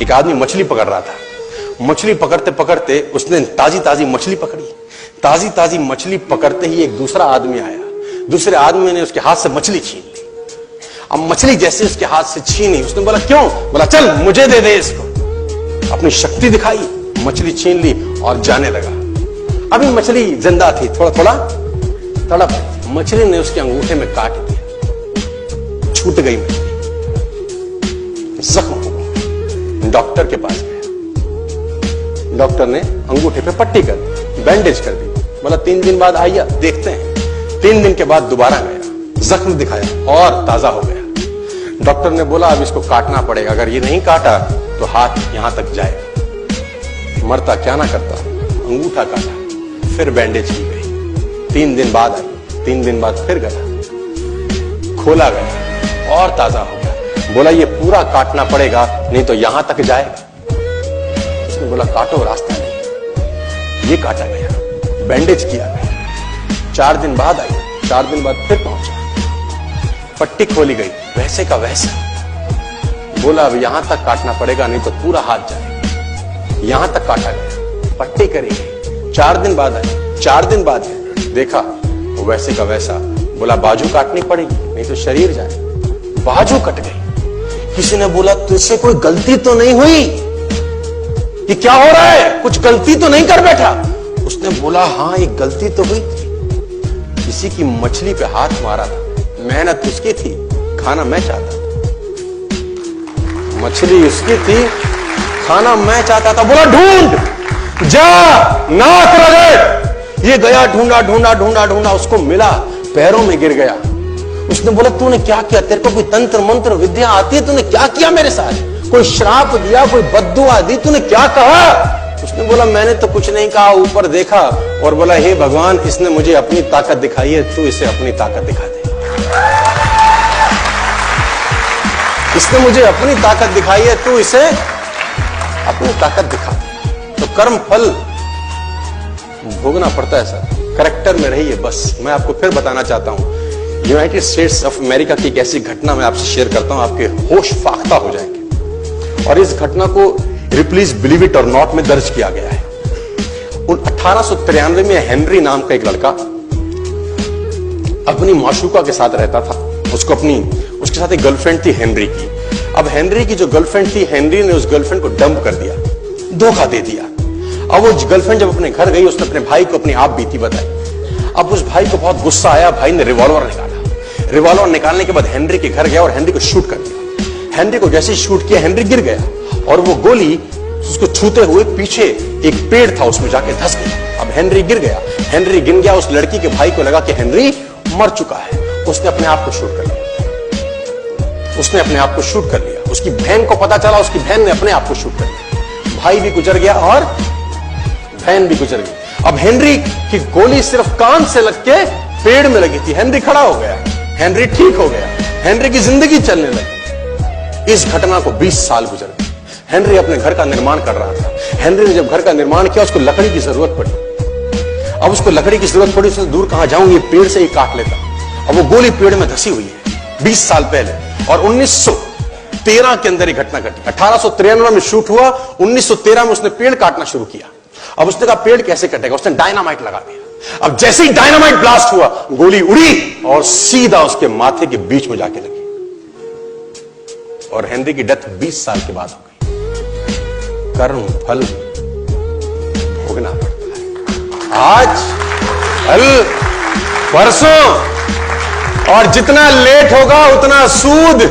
एक आदमी मछली पकड़ रहा था। मछली पकड़ते पकड़ते उसने ताजी ताजी मछली पकड़ी। ताजी ताजी मछली पकड़ते ही एक दूसरा आदमी आया। दूसरे आदमी ने उसके हाथ से मछली छीन ली। अब मछली जैसे उसके हाथ से छीनी, उसने बोला क्यों? बोला चल मुझे दे दे इसको। अपनी शक्ति दिखाई, मछली छीन ली और जाने लगा। अभी मछली जिंदा थी, थोड़ा थोड़ा तड़प। मछली ने उसके अंगूठे में काट दिया, छूट गई मछली, जख्म हुआ। डॉक्टर के पास गया। डॉक्टर ने अंगूठे पे पट्टी कर दी, बैंडेज कर दी। बोला 3 दिन बाद आइए देखते हैं। 3 दिन के बाद दोबारा गया, जख्म दिखाया और ताजा हो गया। डॉक्टर ने बोला अब इसको काटना पड़ेगा, अगर ये नहीं काटा तो हाथ यहां तक जाएगा। मरता क्या ना करता, अंगूठा काटा, फिर बैंडेज की गई। 3 दिन बाद आई, 3 दिन बाद फिर गया, खोला गया और ताजा हो गया। बोला ये पूरा काटना पड़ेगा नहीं तो यहां तक जाएगा। उसने बोला काटो, रास्ता नहीं। ये काटा गया, बैंडेज किया गया। 4 दिन बाद आई, 4 दिन बाद फिर पहुंचा, पट्टी खोली गई, वैसे का वैसा। बोला अब यहां तक काटना पड़ेगा नहीं तो पूरा हाथ जाएगा। यहां तक काटा गया, पट्टी करी गई। 4 दिन बाद आई, 4 दिन बाद देखा वैसे का वैसा। बोला बाजू काटनी पड़ेगी नहीं तो शरीर जाए। बाजू कट गई। किसी ने बोला तुझसे कोई गलती तो नहीं हुई? ये क्या हो रहा है? कुछ गलती तो नहीं कर बैठा? उसने बोला हाँ एक गलती तो हुई थी। किसी की मछली पे हाथ मारा था, मेहनत उसकी थी, खाना मैं चाहता था। मछली उसकी थी, खाना मैं चाहता था। बोला ढूंढ, जा, नाक रगड़। ये गया, ढूंढा ढूंढा ढूंढा ढूंढा, उसको मिला, पैरों में गिर गया। उसने बोला तूने क्या किया? तेरे को कोई तंत्र मंत्र विद्या आती है? तूने क्या किया मेरे साथ? कोई श्राप दिया, कोई बद्दुआ दी? तूने क्या कहा? उसने बोला मैंने तो कुछ नहीं कहा, ऊपर देखा और बोला हे भगवान इसने मुझे अपनी ताकत दिखाई है, तू इसे अपनी ताकत दिखा दे। इसने मुझे अपनी ताकत दिखाई है, तू इसे अपनी ताकत दिखा दे। तो कर्म फल भोगना पड़ता है सर, करेक्टर में रहिए बस। मैं आपको फिर बताना चाहता हूं, यूनाइटेड स्टेट्स ऑफ अमेरिका की एक ऐसी घटना मैं आपसे शेयर करता हूं, आपके होश फाख्ता हो जाएंगे। और इस घटना को प्लीज बिलीव इट और नॉट में दर्ज किया गया है। 1893 में हेनरी नाम का एक लड़का अपनी माशूका के साथ रहता था। उसके साथ एक गर्लफ्रेंड थी हेनरी की। अब हेनरी की जो गर्लफ्रेंड थी, हेनरी ने उस गर्लफ्रेंड को डंप कर दिया, धोखा दे दिया। अब वो गर्लफ्रेंड जब अपने घर गई, उसने अपने भाई को अपनी आप बीती बताई। अब उस भाई को बहुत गुस्सा आया, भाई ने रिवॉल्वर निकाला। रिवॉल्वर निकालने के बाद हेनरी के घर गया और हेनरी को शूट कर दिया। हेनरी को जैसे ही शूट किया, हेनरी गिर गया और वो गोली उसको छूते हुए पीछे एक पेड़ था उसमें जाके धंस गया। अब हेनरी गिर गया, हेनरी गिर गया। उस लड़की के भाई को लगा कि हेनरी मर चुका है। उसने अपने आप को शूट कर लिया। उसने अपने आप को शूट कर लिया। उसकी बहन को पता चला, उसकी बहन ने अपने आप को शूट कर लिया। भाई भी गुजर गया और बहन भी गुजर गई। अब हेनरी की गोली सिर्फ कान से लग के पेड़ में लगी थी। हेनरी खड़ा हो गया, हेनरी ठीक हो गया, हेनरी की जिंदगी चलने लगी। इस घटना को 20 साल गुजर गए। हेनरी अपने घर का निर्माण कर रहा था। हेनरी ने जब घर का निर्माण किया, उसको लकड़ी की जरूरत पड़ी। अब उसको लकड़ी की जरूरत पड़ी, उससे दूर कहां जाऊं, ये पेड़ से ही काट लेता। अब वो गोली पेड़ में धसी हुई है 20 साल पहले। और 1913 के अंदर ये घटना घटी। 1893 में शूट हुआ, 1913 में उसने पेड़ काटना शुरू किया। अब उसने कहा पेड़ कैसे कटेगा, उसने डायनामाइट लगा दिया। अब जैसे ही डायनामाइट ब्लास्ट हुआ, गोली उड़ी और सीधा उसके माथे के बीच में जाके लगी और हेनरी की डेथ 20 साल के बाद हो गई। कर्म फल भोगना पड़ता है, आज कल परसों, और जितना लेट होगा उतना सूद।